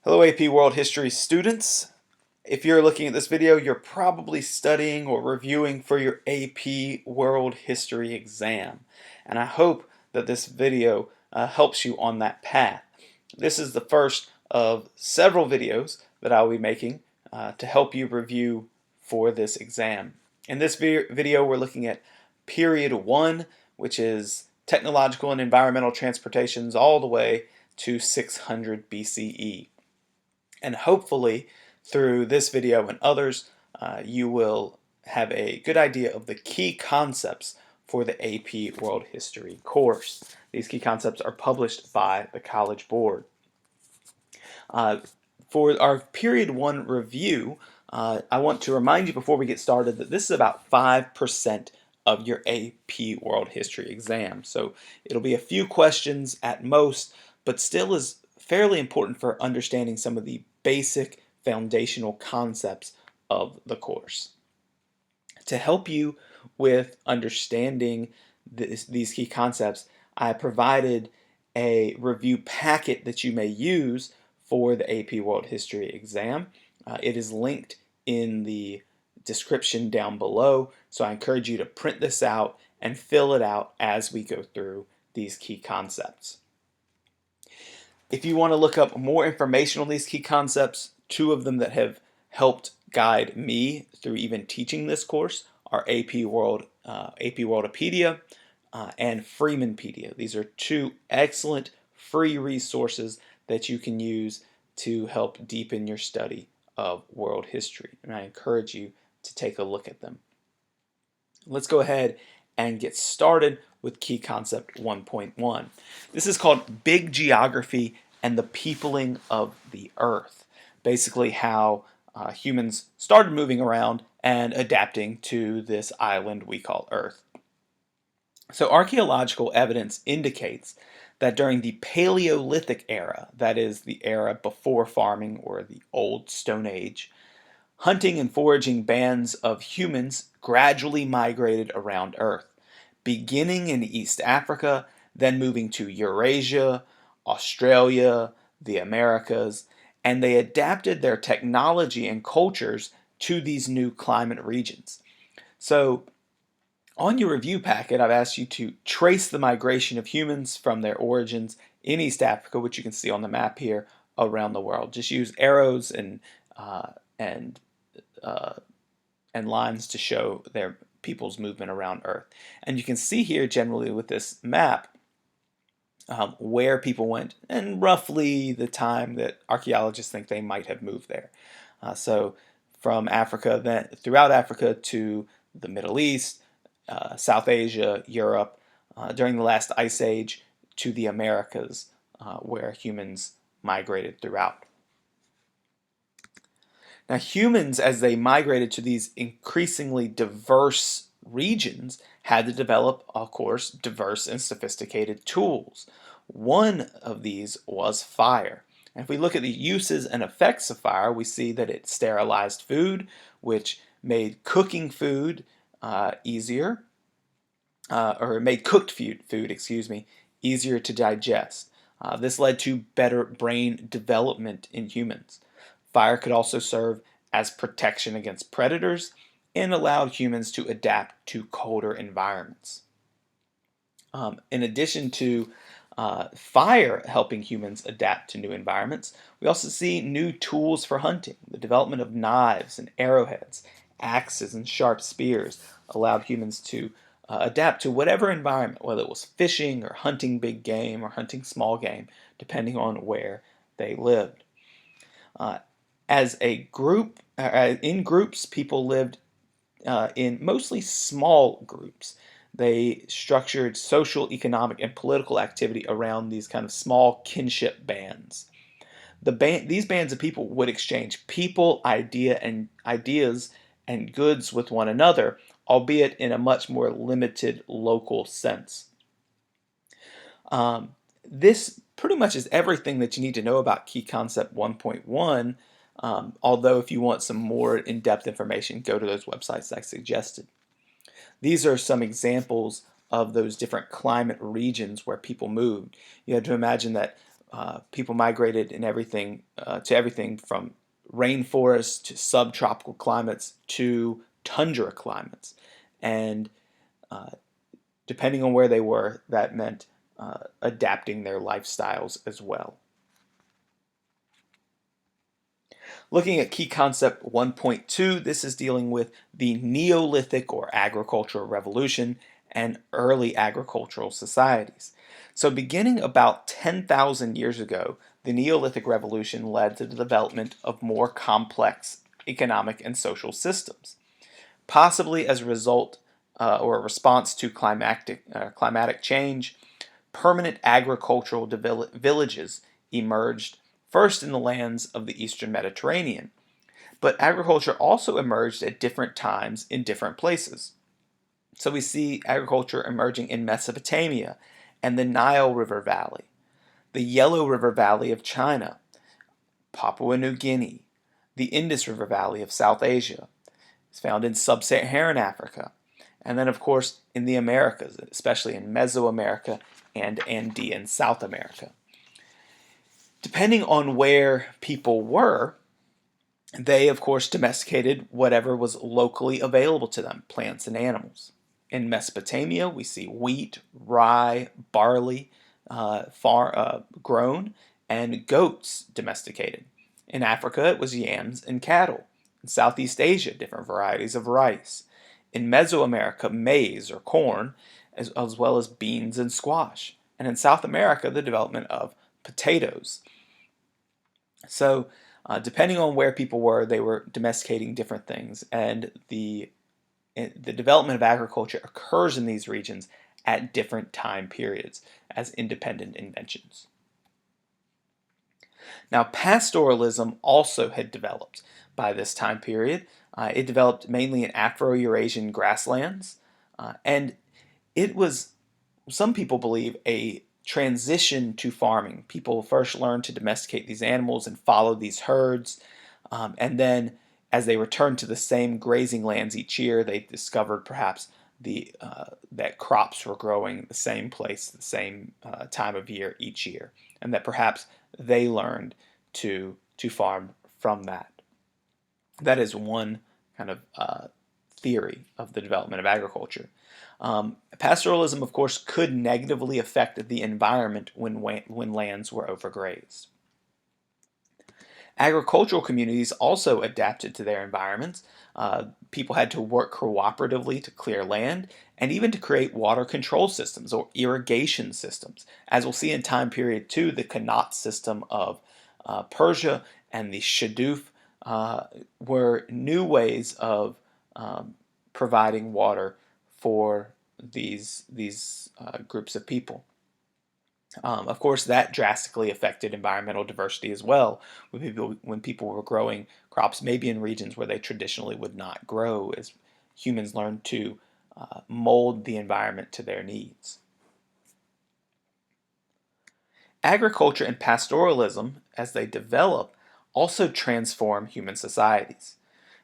Hello AP World History students. If you're looking at this video, you're probably studying or reviewing for your AP World History exam. And I hope that this video helps you on that path. This is the first of several videos that I'll be making to help you review for this exam. In this video, we're looking at period 1, which is technological and environmental transportations all the way to 600 BCE. And hopefully through this video and others you will have a good idea of the key concepts for the AP World History course. These key concepts are published by the College Board. For our period 1 review, I want to remind you before we get started that this is about 5% of your AP World History exam. So it'll be a few questions at most, but still is fairly important for understanding some of the basic foundational concepts of the course. To help you with understanding these key concepts, I provided a review packet that you may use for the AP World History exam. It is linked in the description down below, so I encourage you to print this out and fill it out as we go through these key concepts. If you want to look up more information on these key concepts, two of them that have helped guide me through even teaching this course are AP Worldopedia and Freemanpedia. These are two excellent free resources that you can use to help deepen your study of world history, and I encourage you to take a look at them. Let's go ahead and get started with key concept 1.1. This is called Big Geography and the Peopling of the Earth. Basically how humans started moving around and adapting to this island we call Earth. So archaeological evidence indicates that during the Paleolithic era, that is the era before farming or the Old Stone Age, hunting and foraging bands of humans gradually migrated around Earth, beginning in East Africa, then moving to Eurasia, Australia, the Americas, and they adapted their technology and cultures to these new climate regions. So on your review packet, I've asked you to trace the migration of humans from their origins in East Africa, which you can see on the map here, around the world. Just use arrows and lines to show their people's movement around Earth. And you can see here generally with this map where people went and roughly the time that archaeologists think they might have moved there. So from Africa, then throughout Africa to the Middle East, South Asia, Europe, during the last ice age to the Americas, where humans migrated throughout. Now humans, as they migrated to these increasingly diverse regions, had to develop, of course, diverse and sophisticated tools. One of these was fire. And if we look at the uses and effects of fire, we see that it sterilized food, which made cooking food easier, or made cooked food, easier to digest. This led to better brain development in humans. Fire could also serve as protection against predators and allowed humans to adapt to colder environments. In addition to fire helping humans adapt to new environments, we also see new tools for hunting. The development of knives and arrowheads, axes and sharp spears allowed humans to adapt to whatever environment, whether it was fishing or hunting big game or hunting small game, depending on where they lived. As a group, in groups, people lived in mostly small groups. They structured social, economic, and political activity around these kind of small kinship bands. These bands of people would exchange people, ideas, and goods with one another, albeit in a much more limited local sense. This pretty much is everything that you need to know about Key Concept 1.1. Although if you want some more in-depth information, go to those websites I suggested. These are some examples of those different climate regions where people moved. You have to imagine that People migrated in everything to everything from rainforests to subtropical climates to tundra climates, and uh, depending on where they were, that meant adapting their lifestyles as well. Looking at key concept 1.2, this is dealing with the Neolithic or agricultural revolution and early agricultural societies. So, beginning about 10,000 years ago, the Neolithic revolution led to the development of more complex economic and social systems, possibly as a result or a response to climatic change. Permanent agricultural villages emerged first in the lands of the eastern Mediterranean, but agriculture also emerged at different times in different places. So we see agriculture emerging in Mesopotamia and the Nile River Valley, the Yellow River Valley of China, Papua New Guinea, the Indus River Valley of South Asia. It's found in sub-Saharan Africa, and then of course in the Americas, especially in Mesoamerica and Andean South America. Depending on where people were, they of course domesticated whatever was locally available to them, plants and animals. In Mesopotamia, we see wheat, rye, barley grown, and goats domesticated. In Africa, it was yams and cattle. In Southeast Asia, different varieties of rice. In Mesoamerica, maize or corn, as well as beans and squash. And in South America, the development of potatoes. So, depending on where people were, they were domesticating different things, and the development of agriculture occurs in these regions at different time periods as independent inventions. Now, pastoralism also had developed by this time period. It developed mainly in Afro-Eurasian grasslands, and it was, some people believe, a transition to farming. People first learned to domesticate these animals and follow these herds, and then as they returned to the same grazing lands each year, they discovered perhaps that crops were growing in the same place, the same time of year each year, and that perhaps they learned to farm from that. That is one kind of theory of the development of agriculture. Pastoralism, of course, could negatively affect the environment when lands were overgrazed. Agricultural communities also adapted to their environments. People had to work cooperatively to clear land and even to create water control systems or irrigation systems. As we'll see in time period 2, the Qanat system of Persia and the Shaduf were new ways of providing water for these groups of people. Of course, that drastically affected environmental diversity as well, when people were growing crops maybe in regions where they traditionally would not grow, as humans learned to mold the environment to their needs. Agriculture and pastoralism, as they develop, also transform human societies.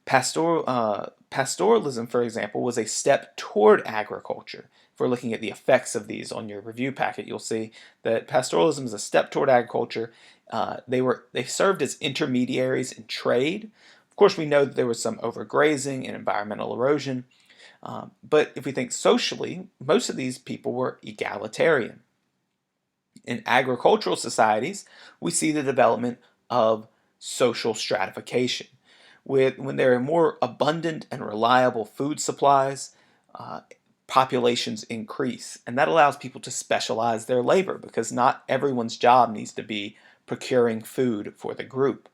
Pastoralism, for example, was a step toward agriculture. If we're looking at the effects of these on your review packet, you'll see that pastoralism is a step toward agriculture. They served as intermediaries in trade. Of course, we know that there was some overgrazing and environmental erosion. But if we think socially, most of these people were egalitarian. In agricultural societies, we see the development of social stratification. When there are more abundant and reliable food supplies, populations increase. And that allows people to specialize their labor because not everyone's job needs to be procuring food for the group.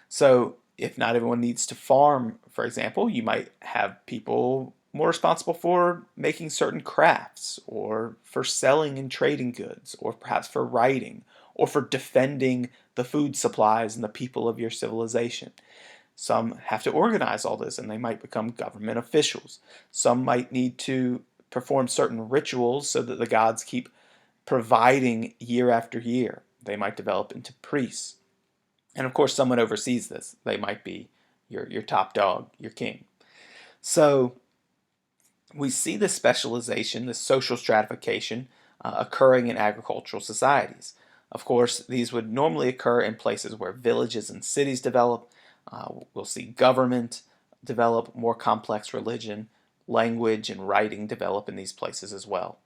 So if not everyone needs to farm, for example, you might have people more responsible for making certain crafts, or for selling and trading goods, or perhaps for writing, or for defending the food supplies and the people of your civilization. Some have to organize all this and they might become government officials. Some might need to perform certain rituals so that the gods keep providing year after year. They might develop into priests. And of course, someone oversees this. They might be your top dog, your king. So we see this specialization, this social stratification occurring in agricultural societies. Of course, these would normally occur in places where villages and cities develop. We'll see government develop, more complex religion, language, and writing develop in these places as well.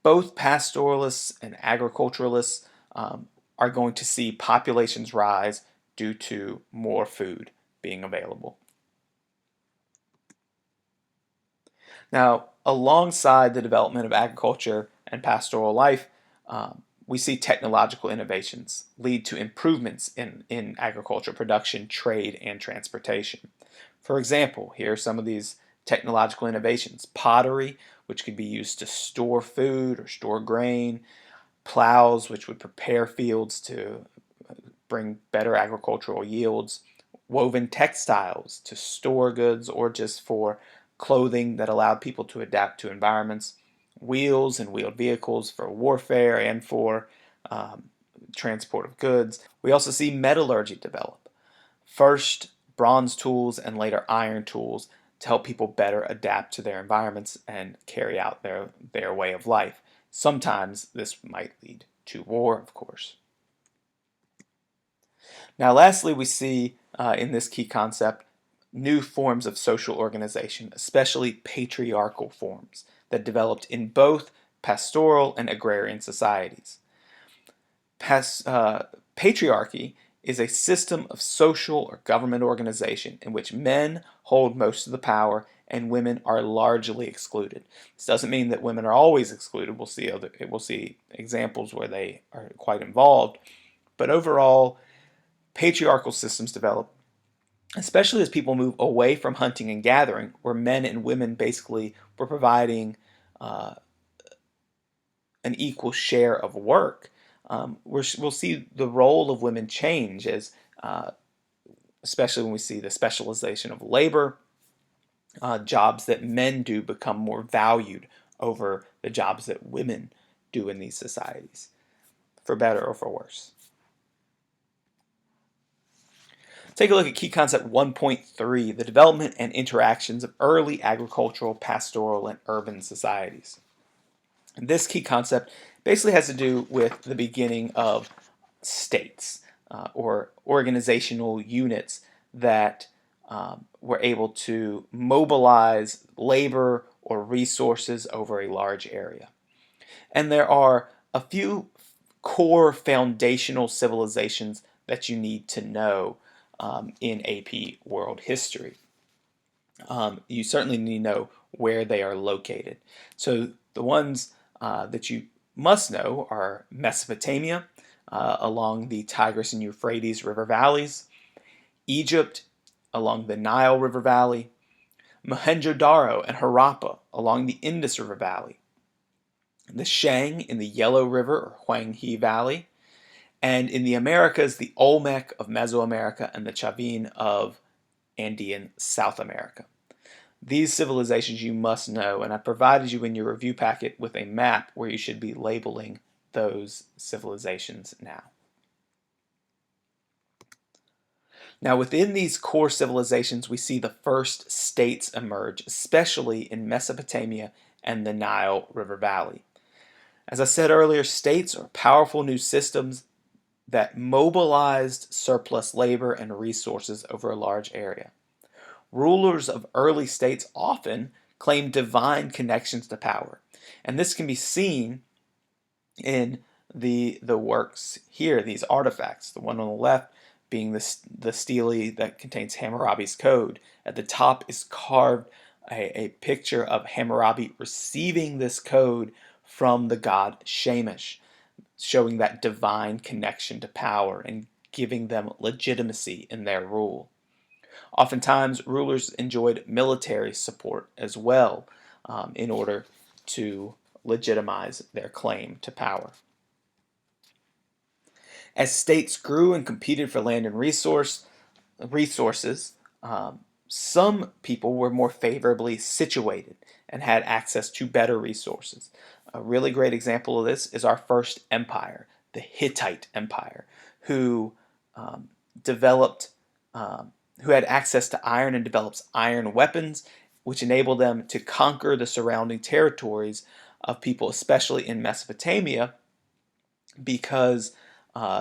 Both pastoralists and agriculturalists are going to see populations rise due to more food being available. Now, alongside the development of agriculture and pastoral life, we see technological innovations lead to improvements in agriculture production, trade, and transportation. For example, here are some of these technological innovations. Pottery, which could be used to store food or store grain. Plows, which would prepare fields to bring better agricultural yields. Woven textiles to store goods or just for clothing that allowed people to adapt to environments. Wheels and wheeled vehicles for warfare and for transport of goods. We also see metallurgy develop. First, bronze tools and later iron tools to help people better adapt to their environments and carry out their way of life. Sometimes this might lead to war, of course. Now, lastly, we see in this key concept new forms of social organization, especially patriarchal forms that developed in both pastoral and agrarian societies. Patriarchy is a system of social or government organization in which men hold most of the power and women are largely excluded. This doesn't mean that women are always excluded. We'll see examples where they are quite involved, but overall, patriarchal systems develop, especially as people move away from hunting and gathering, where men and women basically were providing an equal share of work. We'll see the role of women change as, especially when we see the specialization of labor, jobs that men do become more valued over the jobs that women do in these societies, for better or for worse. Take a look at key concept 1.3, the development and interactions of early agricultural, pastoral, and urban societies. And this key concept basically has to do with the beginning of states or organizational units that were able to mobilize labor or resources over a large area. And there are a few core foundational civilizations that you need to know in AP World History. You certainly need to know where they are located. So the ones that you must know are Mesopotamia, along the Tigris and Euphrates river valleys, Egypt, along the Nile River Valley, Mohenjo-Daro and Harappa, along the Indus River Valley, the Shang in the Yellow River or Huanghe Valley, and in the Americas, the Olmec of Mesoamerica and the Chavin of Andean South America. These civilizations you must know, and I provided you in your review packet with a map where you should be labeling those civilizations now. Now, within these core civilizations, we see the first states emerge, especially in Mesopotamia and the Nile River Valley. As I said earlier, states are powerful new systems that mobilized surplus labor and resources over a large area. Rulers of early states often claim divine connections to power, and this can be seen in the works here, these artifacts. The one on the left being the stele that contains Hammurabi's code. At the top is carved a picture of Hammurabi receiving this code from the god Shamash, showing that divine connection to power and giving them legitimacy in their rule. Oftentimes, rulers enjoyed military support as well in order to legitimize their claim to power. As states grew and competed for land and resources, some people were more favorably situated and had access to better resources. A really great example of this is our first empire, the Hittite Empire, who who had access to iron and develops iron weapons, which enabled them to conquer the surrounding territories of people, especially in Mesopotamia, because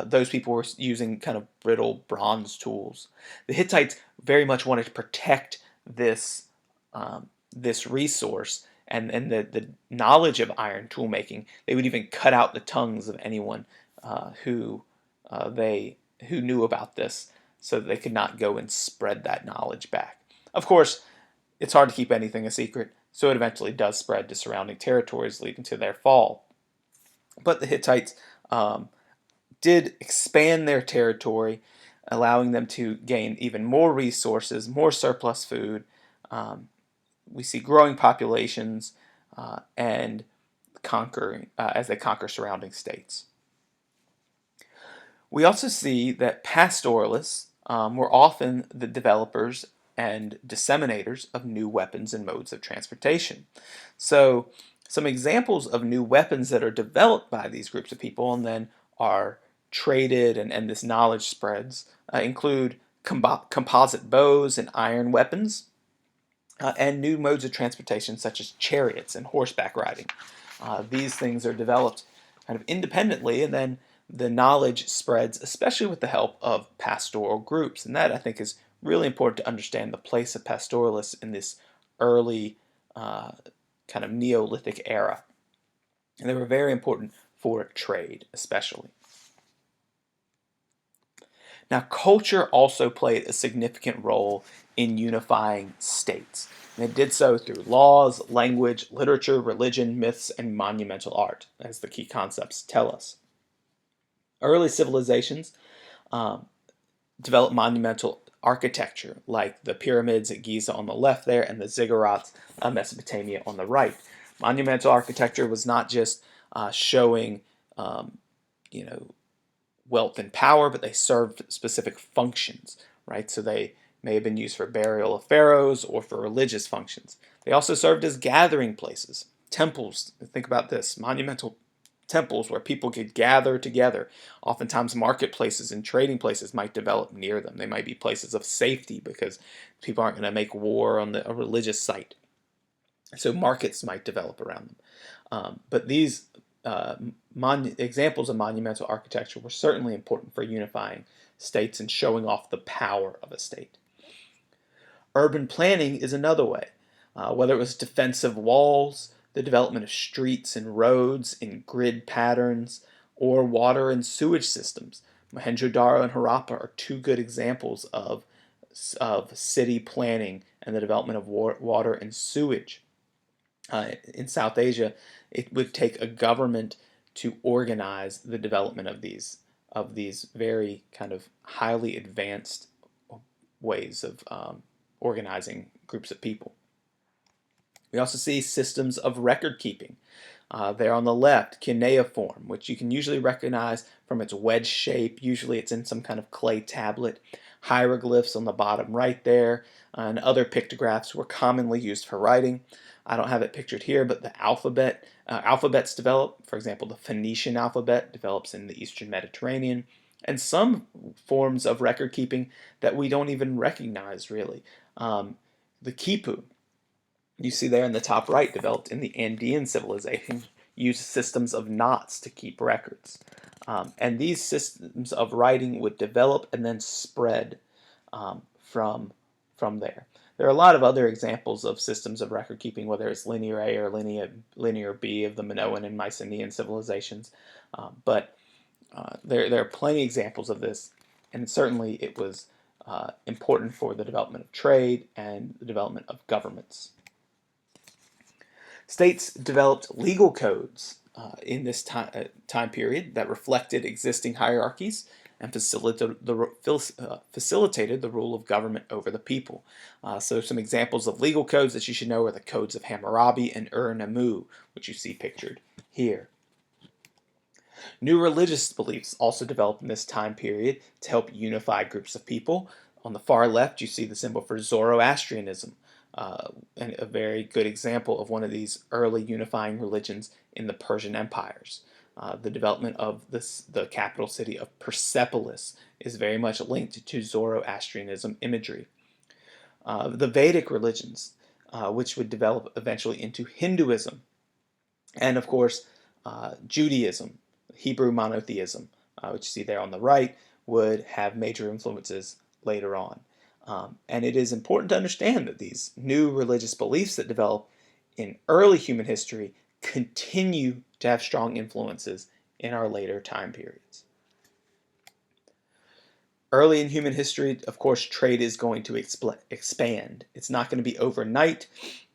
those people were using kind of brittle bronze tools. The Hittites very much wanted to protect this resource and the knowledge of iron tool making. They would even cut out the tongues of anyone who who knew about this, so that they could not go and spread that knowledge back. Of course, it's hard to keep anything a secret, so it eventually does spread to surrounding territories, leading to their fall. But the Hittites did expand their territory, allowing them to gain even more resources, more surplus food. We see growing populations and conquering as they conquer surrounding states. We also see that pastoralists were often the developers and disseminators of new weapons and modes of transportation. So, some examples of new weapons that are developed by these groups of people and then are traded and this knowledge spreads include composite bows and iron weapons, and new modes of transportation such as chariots and horseback riding. These things are developed kind of independently, and then the knowledge spreads, especially with the help of pastoral groups. And that, I think, is really important to understand the place of pastoralists in this early kind of Neolithic era. And they were very important for trade, especially. Now, culture also played a significant role in unifying states. And it did so through laws, language, literature, religion, myths, and monumental art, as the key concepts tell us. Early civilizations developed monumental architecture, like the pyramids at Giza on the left there and the ziggurats of Mesopotamia on the right. Monumental architecture was not just showing, you know, wealth and power, but they served specific functions, right? So they may have been used for burial of pharaohs or for religious functions. They also served as gathering places. Temples, think about this, monumental temples where people could gather together. Oftentimes marketplaces and trading places might develop near them. They might be places of safety because people aren't going to make war on a religious site. So markets might develop around them. But these examples of monumental architecture were certainly important for unifying states and showing off the power of a state. Urban planning is another way. Whether it was defensive walls, the development of streets and roads in grid patterns, or water and sewage systems. Mohenjo-Daro and Harappa are two good examples of city planning and the development of water and sewage. In South Asia, it would take a government to organize the development of these very kind of highly advanced ways of organizing groups of people. We also see systems of record keeping. There on the left, cuneiform, which you can usually recognize from its wedge shape. Usually it's in some kind of clay tablet. Hieroglyphs on the bottom right there, and other pictographs were commonly used for writing. I don't have it pictured here, but the alphabets develop. For example, the Phoenician alphabet develops in the Eastern Mediterranean, and some forms of record keeping that we don't even recognize really. The quipu, you see there in the top right, developed in the Andean civilization, used systems of knots to keep records. And these systems of writing would develop and then spread from there. There are a lot of other examples of systems of record keeping, whether it's linear A or linear B of the Minoan and Mycenaean civilizations. But there are plenty of examples of this, and certainly it was important for the development of trade and the development of governments. States developed legal codes in this time period that reflected existing hierarchies and facilitated the rule of government over the people. So some examples of legal codes that you should know are the codes of Hammurabi and Ur-Nammu, which you see pictured here. New religious beliefs also developed in this time period to help unify groups of people. On the far left, you see the symbol for Zoroastrianism, and a very good example of one of these early unifying religions in the Persian empires. The development of the capital city of Persepolis is very much linked to Zoroastrianism imagery. The Vedic religions, which would develop eventually into Hinduism, and of course Judaism, Hebrew monotheism, which you see there on the right, would have major influences later on. And it is important to understand that these new religious beliefs that develop in early human history continue to have strong influences in our later time periods. Early in human history, of course, trade is going to expand. It's not going to be overnight,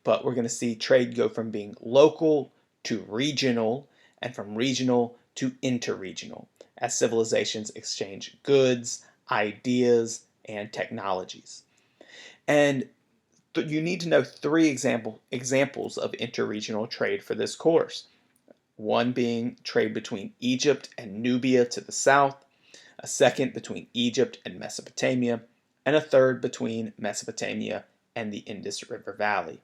but we're going to see trade go from being local to regional, and from regional to interregional, as civilizations exchange goods, ideas, and technologies. And you need to know three examples of interregional trade for this course. One being trade between Egypt and Nubia to the south, a second between Egypt and Mesopotamia, and a third between Mesopotamia and the Indus River Valley.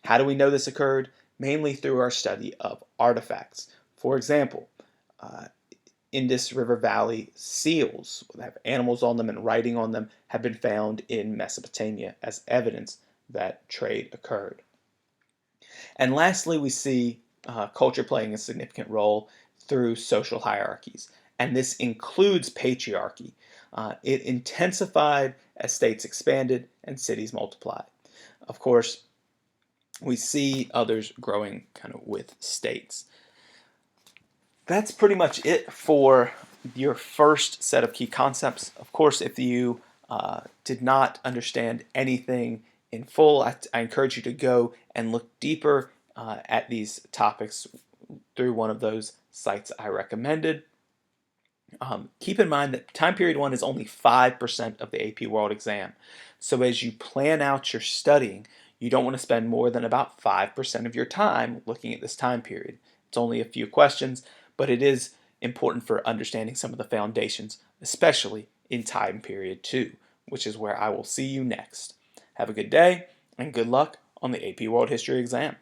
How do we know this occurred? Mainly through our study of artifacts. For example, Indus River Valley seals that have animals on them and writing on them have been found in Mesopotamia as evidence that trade occurred. And lastly, we see culture playing a significant role through social hierarchies, and this includes patriarchy. It intensified as states expanded and cities multiplied. Of course, we see others growing kind of with states. That's pretty much it for your first set of key concepts. Of course, if you did not understand anything in full, I encourage you to go and look deeper at these topics through one of those sites I recommended. Keep in mind that time period 1 is only 5% of the AP World exam. So as you plan out your studying, you don't want to spend more than about 5% of your time looking at this time period. It's only a few questions, but it is important for understanding some of the foundations, especially in time period 2, which is where I will see you next. Have a good day and good luck on the AP World History exam.